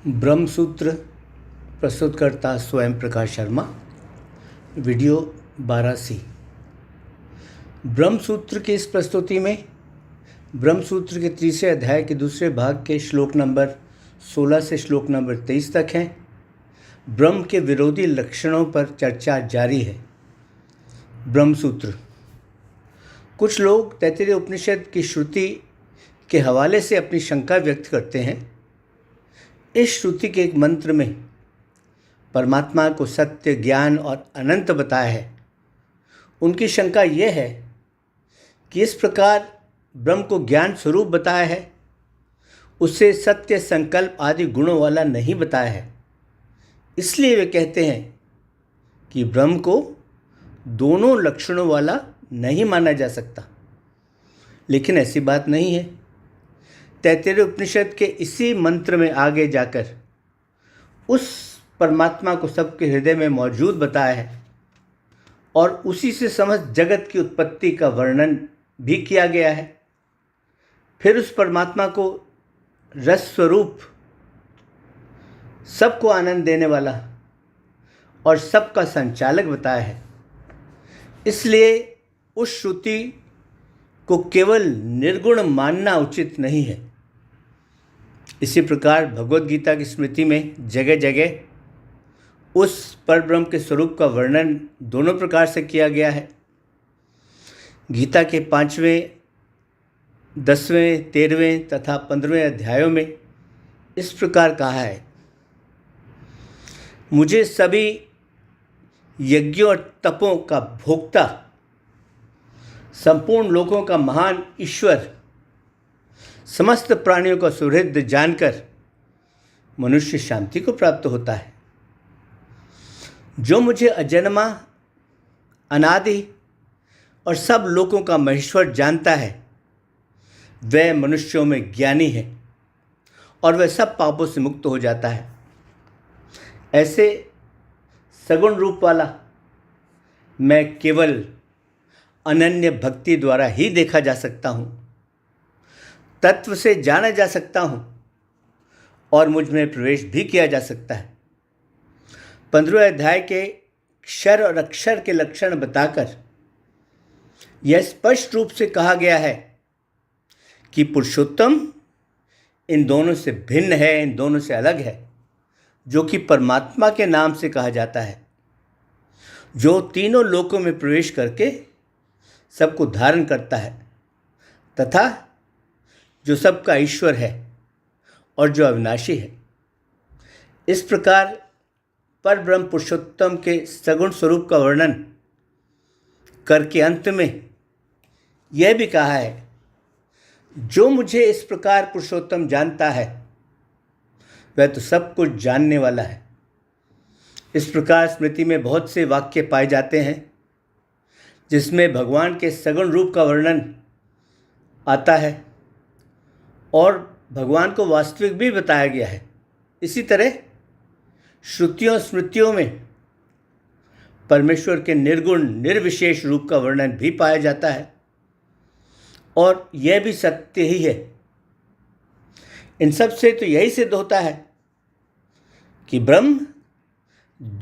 ब्रह्मसूत्र प्रस्तुतकर्ता स्वयं Prakash Sharma. Video 12C। Brahmasutra की इस प्रस्तुति में ब्रह्मसूत्र के तीसरे अध्याय के दूसरे भाग के श्लोक नंबर 16 से श्लोक नंबर 23 तक हैं। ब्रह्म के विरोधी लक्षणों पर चर्चा जारी है। ब्रह्मसूत्र। कुछ लोग तैत्तिरीय उपनिषद की श्रुति के हवाले से अपनी शंका व्यक्त करते हैं। इस श्रुति के एक मंत्र में परमात्मा को सत्य, ज्ञान और अनंत बताया है। उनकी शंका यह है कि इस प्रकार ब्रह्म को ज्ञान स्वरूप बताया है, उसे सत्य, संकल्प आदि गुणों वाला नहीं बताया है। इसलिए वे कहते हैं कि ब्रह्म को दोनों लक्षणों वाला नहीं माना जा सकता। लेकिन ऐसी बात नहीं है। तैत्तिरीय उपनिषद के इसी मंत्र में आगे जाकर उस परमात्मा को सबके हृदय में मौजूद बताया है और उसी से समस्त जगत की उत्पत्ति का वर्णन भी किया गया है। फिर उस परमात्मा को रस स्वरूप, सबको आनंद देने वाला और सबका संचालक बताया है। इसलिए उस श्रुति को केवल निर्गुण मानना उचित नहीं है। इसी प्रकार भगवद गीता की स्मृति में जगह जगह उस परब्रह्म के स्वरूप का वर्णन दोनों प्रकार से किया गया है। गीता के 5वें, 10वें, 13वें तथा 15वें अध्यायों में इस प्रकार कहा है, मुझे सभी यज्ञों और तपों का भोक्ता, संपूर्ण लोकों का महान ईश्वर, समस्त प्राणियों का सुहृद जानकर मनुष्य शांति को प्राप्त होता है। जो मुझे अजन्मा, अनादि और सब लोकों का महेश्वर जानता है, वह मनुष्यों में ज्ञानी है और वह सब पापों से मुक्त हो जाता है। ऐसे सगुण रूप वाला मैं केवल अनन्य भक्ति द्वारा ही देखा जा सकता हूँ, तत्व से जाना जा सकता हूँ और मुझ में प्रवेश भी किया जा सकता है। 15वें अध्याय के क्षर और अक्षर के लक्षण बताकर यह स्पष्ट रूप से कहा गया है कि पुरुषोत्तम इन दोनों से भिन्न है, इन दोनों से अलग है, जो कि परमात्मा के नाम से कहा जाता है, जो तीनों लोकों में प्रवेश करके सबको धारण करता है तथा जो सबका ईश्वर है और जो अविनाशी है। इस प्रकार परब्रह्म पुरुषोत्तम के सगुण स्वरूप का वर्णन करके अंत में यह भी कहा है, जो मुझे इस प्रकार पुरुषोत्तम जानता है, वह तो सब कुछ जानने वाला है। इस प्रकार स्मृति में बहुत से वाक्य पाए जाते हैं जिसमें भगवान के सगुण रूप का वर्णन आता है और भगवान को वास्तविक भी बताया गया है। इसी तरह श्रुतियों स्मृतियों में परमेश्वर के निर्गुण, निर्विशेष रूप का वर्णन भी पाया जाता है और यह भी सत्य ही है। इन सब से तो यही सिद्ध होता है कि ब्रह्म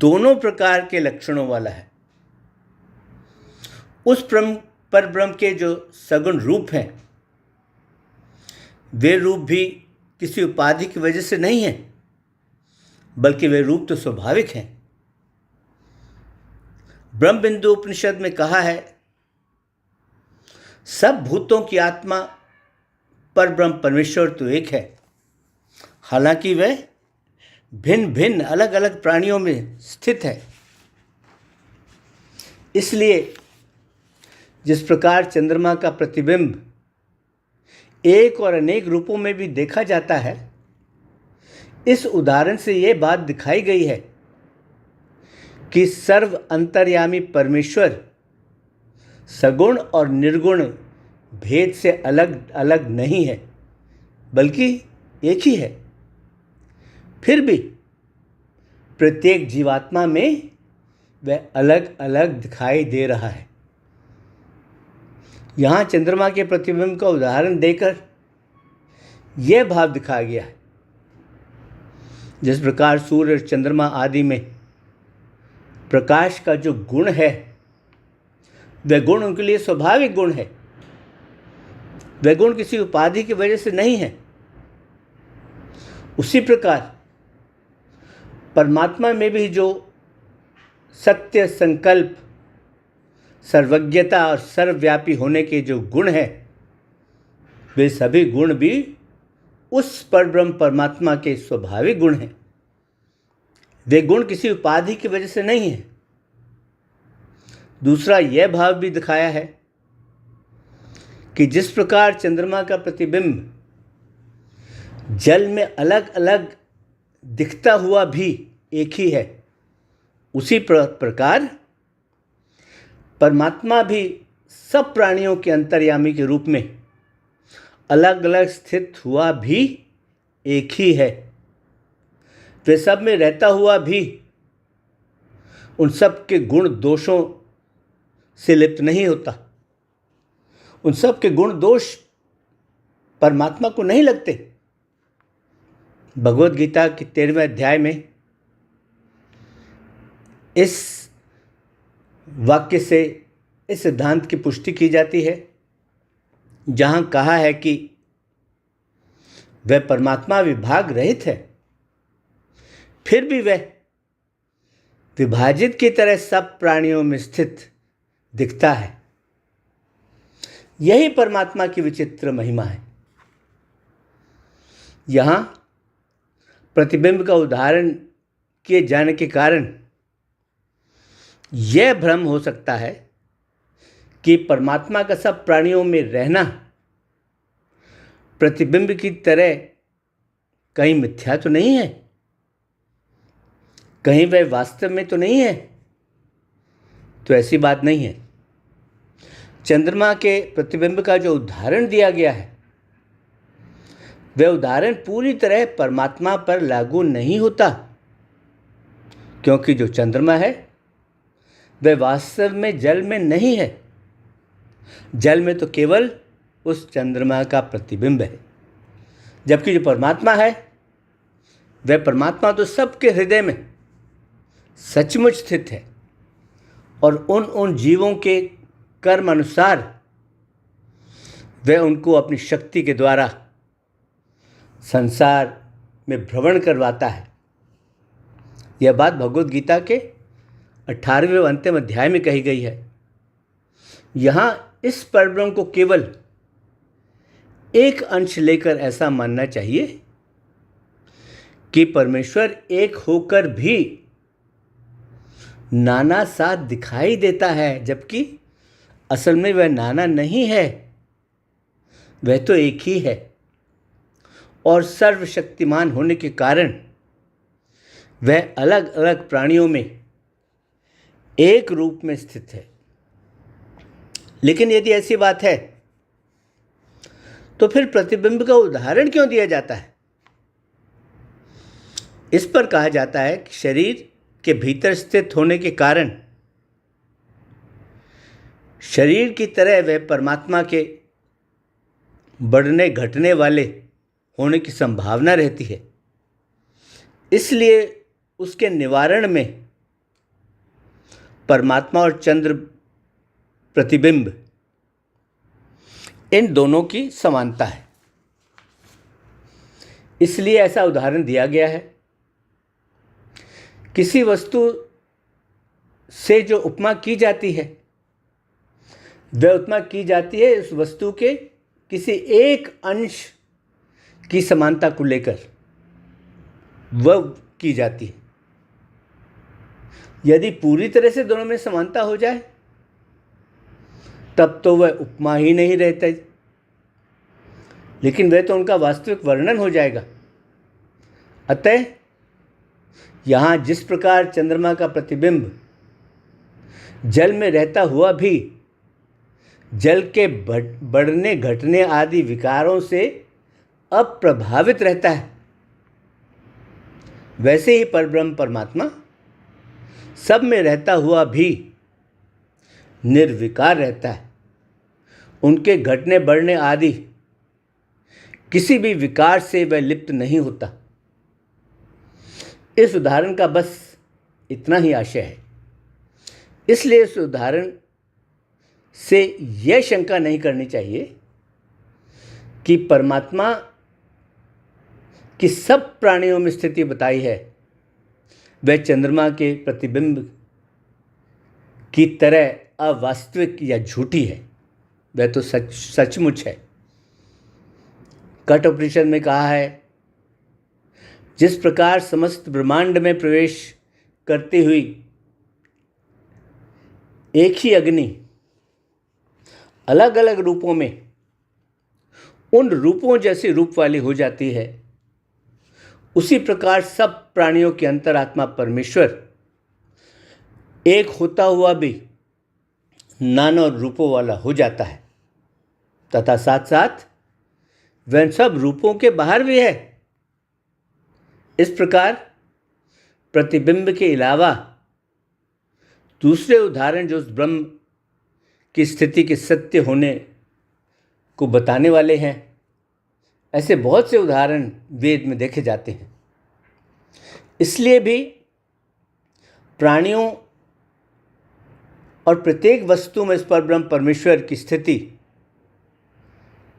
दोनों प्रकार के लक्षणों वाला है। उस परब्रह्म के जो सगुण रूप हैं, वे रूप भी किसी उपाधि की वजह से नहीं है, बल्कि वे रूप तो स्वाभाविक हैं। ब्रह्म बिंदु उपनिषद में कहा है, सब भूतों की आत्मा परब्रह्म परमेश्वर तो एक है, हालांकि वह भिन्न भिन्न अलग अलग प्राणियों में स्थित है। इसलिए जिस प्रकार चंद्रमा का प्रतिबिंब एक और अनेक रूपों में भी देखा जाता है, इस उदाहरण से यह बात दिखाई गई है कि सर्व अंतर्यामी परमेश्वर सगुण और निर्गुण भेद से अलग अलग नहीं है, बल्कि एक ही है। फिर भी प्रत्येक जीवात्मा में वह अलग अलग दिखाई दे रहा है। यहाँ चंद्रमा के प्रतिबिंब का उदाहरण देकर यह भाव दिखाया गया है जिस प्रकार सूर्य और चंद्रमा आदि में प्रकाश का जो गुण है वह गुण उनके लिए स्वाभाविक गुण है, वह गुण किसी उपाधि की वजह से नहीं है। उसी प्रकार परमात्मा में भी जो सत्य, संकल्प, सर्वज्ञता और सर्वव्यापी होने के जो गुण हैं, वे सभी गुण भी उस परब्रह्म परमात्मा के स्वाभाविक गुण हैं। वे गुण किसी उपाधि की वजह से नहीं है। दूसरा यह भाव भी दिखाया है कि जिस प्रकार चंद्रमा का प्रतिबिंब जल में अलग अलग दिखता हुआ भी एक ही है, उसी प्रकार परमात्मा भी सब प्राणियों के अंतर्यामी के रूप में अलग अलग स्थित हुआ भी एक ही है। वे सब में रहता हुआ भी उन सब के गुण दोषों से लिप्त नहीं होता। उन सब के गुण दोष परमात्मा को नहीं लगते। भगवद गीता के 13वें अध्याय में इस वाक्य से इस सिद्धांत की पुष्टि की जाती है, जहाँ कहा है कि वह परमात्मा विभाग रहित है, फिर भी वह विभाजित की तरह सब प्राणियों में स्थित दिखता है। यही परमात्मा की विचित्र महिमा है। यहाँ प्रतिबिंब का उदाहरण किए जाने के कारण यह भ्रम हो सकता है कि परमात्मा का सब प्राणियों में रहना प्रतिबिंब की तरह कहीं मिथ्या तो नहीं है, कहीं वह वास्तव में तो नहीं है। तो ऐसी बात नहीं है। चंद्रमा के प्रतिबिंब का जो उदाहरण दिया गया है, वह उदाहरण पूरी तरह परमात्मा पर लागू नहीं होता, क्योंकि जो चंद्रमा है वह वास्तव में जल में नहीं है। जल में तो केवल उस चंद्रमा का प्रतिबिंब है, जबकि जो परमात्मा है वह परमात्मा तो सबके हृदय में सचमुच स्थित है और उन जीवों के कर्म अनुसार वह उनको अपनी शक्ति के द्वारा संसार में भ्रमण करवाता है। यह बात भगवद गीता के 18वें अंतिम अध्याय में कही गई है। यहाँ इस परब्रह्म को केवल एक अंश लेकर ऐसा मानना चाहिए कि परमेश्वर एक होकर भी नाना सा दिखाई देता है, जबकि असल में वह नाना नहीं है, वह तो एक ही है और सर्वशक्तिमान होने के कारण वह अलग अलग प्राणियों में एक रूप में स्थित है। लेकिन यदि ऐसी बात है तो फिर प्रतिबिंब का उदाहरण क्यों दिया जाता है? इस पर कहा जाता है कि शरीर के भीतर स्थित होने के कारण शरीर की तरह वह परमात्मा के बढ़ने घटने वाले होने की संभावना रहती है। इसलिए उसके निवारण में परमात्मा और चंद्र प्रतिबिंब इन दोनों की समानता है। इसलिए ऐसा उदाहरण दिया गया है। किसी वस्तु से जो उपमा की जाती है, वह उपमा की जाती है उस वस्तु के किसी एक अंश की समानता को लेकर वह की जाती है। यदि पूरी तरह से दोनों में समानता हो जाए तब तो वह उपमा ही नहीं रहता, लेकिन वह तो उनका वास्तविक वर्णन हो जाएगा। अतः यहाँ जिस प्रकार चंद्रमा का प्रतिबिंब जल में रहता हुआ भी जल के बढ़ने घटने आदि विकारों से अप्रभावित रहता है, वैसे ही परब्रह्म परमात्मा सब में रहता हुआ भी निर्विकार रहता है। उनके घटने बढ़ने आदि किसी भी विकार से वह लिप्त नहीं होता। इस उदाहरण का बस इतना ही आशय है। इसलिए इस उदाहरण से यह शंका नहीं करनी चाहिए कि परमात्मा की सब प्राणियों में स्थिति बताई है वह चंद्रमा के प्रतिबिंब की तरह अवास्तविक या झूठी है। वह तो सचमुच है। कठोपनिषद में कहा है, जिस प्रकार समस्त ब्रह्मांड में प्रवेश करती हुई एक ही अग्नि अलग अलग रूपों में उन रूपों जैसी रूप वाली हो जाती है, उसी प्रकार सब प्राणियों की अंतरात्मा परमेश्वर एक होता हुआ भी नाना रूपों वाला हो जाता है तथा साथ साथ वह सब रूपों के बाहर भी है। इस प्रकार प्रतिबिंब के अलावा दूसरे उदाहरण जो उस ब्रह्म की स्थिति के सत्य होने को बताने वाले हैं, ऐसे बहुत से उदाहरण वेद में देखे जाते हैं। इसलिए भी प्राणियों और प्रत्येक वस्तु में इस परब्रह्म परमेश्वर की स्थिति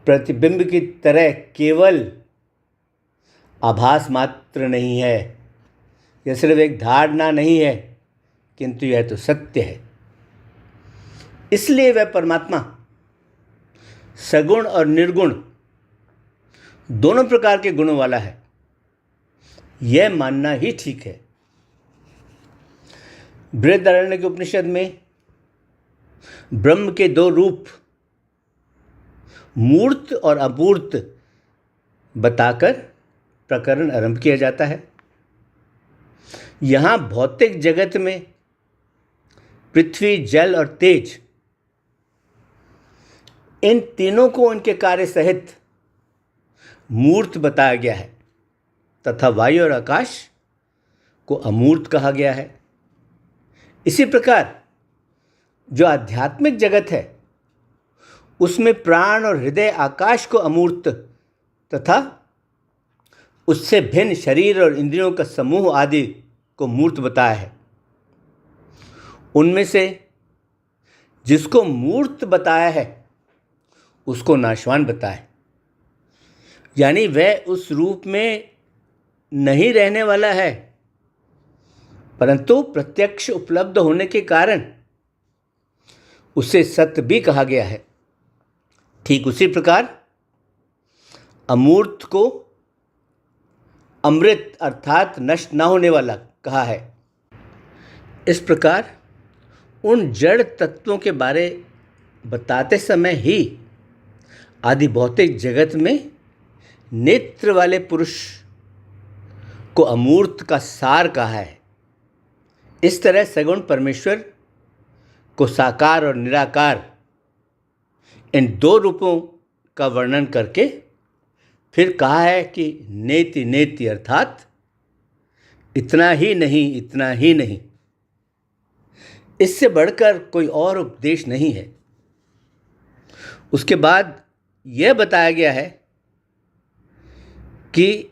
प्रतिबिंब की तरह केवल आभास मात्र नहीं है, यह सिर्फ एक धारणा नहीं है, किंतु यह तो सत्य है। इसलिए वह परमात्मा सगुण और निर्गुण दोनों प्रकार के गुणों वाला है, यह मानना ही ठीक है। बृहदारण्यक के उपनिषद में ब्रह्म के दो रूप मूर्त और अमूर्त बताकर प्रकरण आरंभ किया जाता है। यहाँ भौतिक जगत में पृथ्वी, जल और तेज, इन तीनों को उनके कार्य सहित मूर्त बताया गया है तथा वायु और आकाश को अमूर्त कहा गया है। इसी प्रकार जो आध्यात्मिक जगत है उसमें प्राण और हृदय आकाश को अमूर्त तथा उससे भिन्न शरीर और इंद्रियों का समूह आदि को मूर्त बताया है। उनमें से जिसको मूर्त बताया है उसको नाशवान बताया, यानी वह उस रूप में नहीं रहने वाला है, परंतु प्रत्यक्ष उपलब्ध होने के कारण उसे सत्य भी कहा गया है। ठीक उसी प्रकार अमूर्त को अमृत अर्थात नष्ट न होने वाला कहा है। इस प्रकार उन जड़ तत्वों के बारे बताते समय ही आदि भौतिक जगत में नेत्र वाले पुरुष को अमूर्त का सार कहा है। इस तरह सगुण परमेश्वर को साकार और निराकार इन दो रूपों का वर्णन करके फिर कहा है कि नेति नेति अर्थात इतना ही नहीं, इतना ही नहीं, इससे बढ़कर कोई और उपदेश नहीं है। उसके बाद यह बताया गया है कि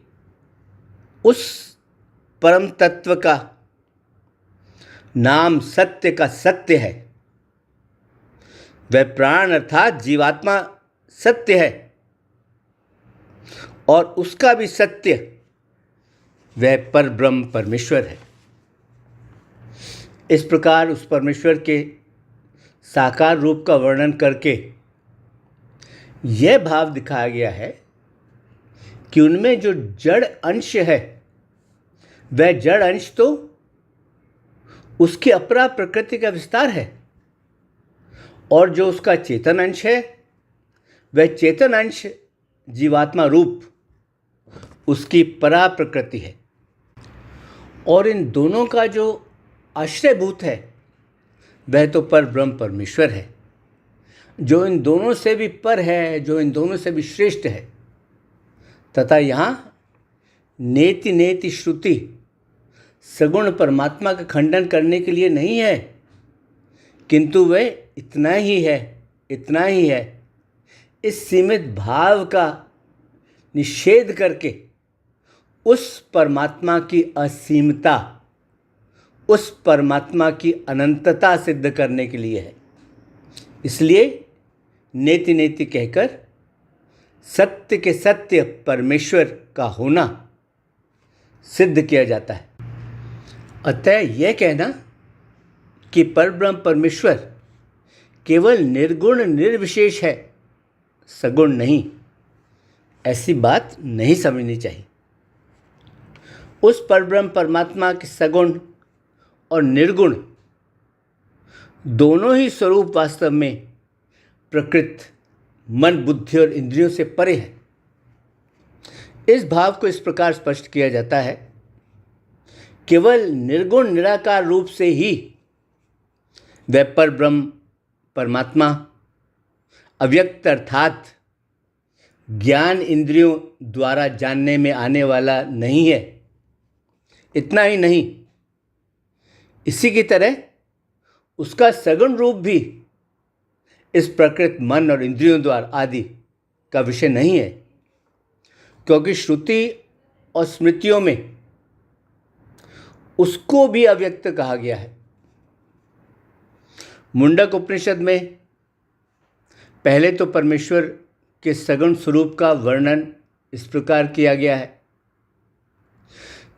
उस परम तत्व का नाम सत्य का सत्य है। वह प्राण अर्थात जीवात्मा सत्य है और उसका भी सत्य वह परब्रह्म परमेश्वर है। इस प्रकार उस परमेश्वर के साकार रूप का वर्णन करके यह भाव दिखाया गया है कि उनमें जो जड़ अंश है वह जड़ अंश तो उसकी अपरा प्रकृति का विस्तार है और जो उसका चेतन अंश है वह चेतन अंश जीवात्मा रूप उसकी परा प्रकृति है। और इन दोनों का जो आश्रयभूत है वह तो पर ब्रह्म परमेश्वर है, जो इन दोनों से भी पर है, जो इन दोनों से भी श्रेष्ठ है। तथा यहाँ नेति नेति श्रुति सगुण परमात्मा का खंडन करने के लिए नहीं है, किंतु वह इतना ही है, इतना ही है, इस सीमित भाव का निषेध करके उस परमात्मा की असीमता, उस परमात्मा की अनंतता सिद्ध करने के लिए है। इसलिए नेति नेति कहकर सत्य के सत्य परमेश्वर का होना सिद्ध किया जाता है। अतः यह कहना कि परब्रह्म परमेश्वर केवल निर्गुण निर्विशेष है, सगुण नहीं, ऐसी बात नहीं समझनी चाहिए। उस परब्रह्म परमात्मा के सगुण और निर्गुण दोनों ही स्वरूप वास्तव में प्रकृति, मन, बुद्धि और इंद्रियों से परे है। इस भाव को इस प्रकार स्पष्ट किया जाता है, केवल निर्गुण निराकार रूप से ही वह परब्रह्म परमात्मा अव्यक्त अर्थात ज्ञान इंद्रियों द्वारा जानने में आने वाला नहीं है। इतना ही नहीं, इसी की तरह उसका सगुण रूप भी इस प्रकृति, मन और इंद्रियों द्वारा आदि का विषय नहीं है, क्योंकि श्रुति और स्मृतियों में उसको भी अव्यक्त कहा गया है। मुंडक उपनिषद में पहले तो परमेश्वर के सगुण स्वरूप का वर्णन इस प्रकार किया गया है,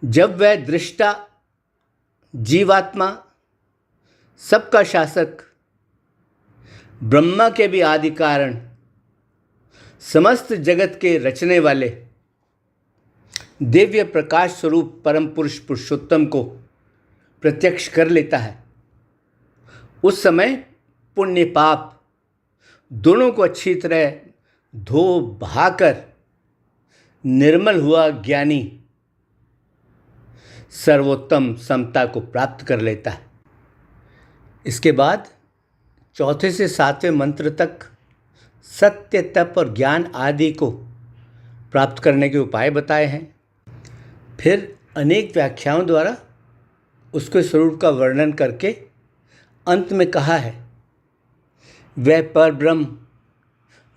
जब वह दृष्टा, जीवात्मा, सबका शासक, ब्रह्मा के भी आदि कारण, समस्त जगत के रचने वाले दिव्य प्रकाश स्वरूप परम पुरुष पुरुषोत्तम को प्रत्यक्ष कर लेता है, उस समय पुण्य पाप दोनों को अच्छी तरह धो बहाकर निर्मल हुआ ज्ञानी सर्वोत्तम समता को प्राप्त कर लेता है। इसके बाद चौथे से सातवें मंत्र तक सत्य, तप और ज्ञान आदि को प्राप्त करने के उपाय बताए हैं। फिर अनेक व्याख्याओं द्वारा उसके स्वरूप का वर्णन करके अंत में कहा है, वह परब्रह्म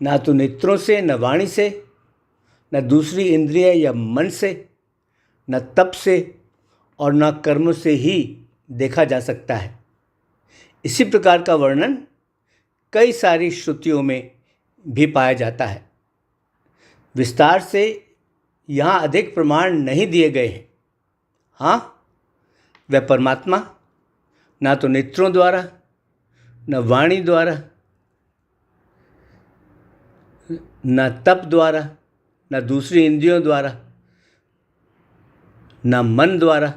ना तो नेत्रों से, न वाणी से, न दूसरी इंद्रिय या मन से, न तप से और न कर्म से ही देखा जा सकता है। इसी प्रकार का वर्णन कई सारी श्रुतियों में भी पाया जाता है। विस्तार से यहाँ अधिक प्रमाण नहीं दिए गए हैं। हाँ, वह परमात्मा ना तो नेत्रों द्वारा, न वाणी द्वारा, न तप द्वारा, न दूसरी इंद्रियों द्वारा, न मन द्वारा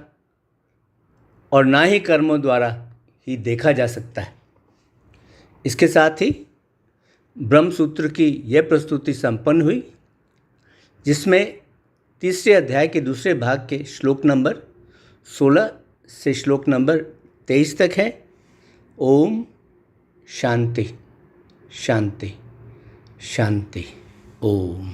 और ना ही कर्मों द्वारा ही देखा जा सकता है। इसके साथ ही ब्रह्मसूत्र की यह प्रस्तुति संपन्न हुई, जिसमें तीसरे अध्याय के दूसरे भाग के श्लोक नंबर 16 से श्लोक नंबर 23 तक है। ओम शांति शांति शांति। ओम।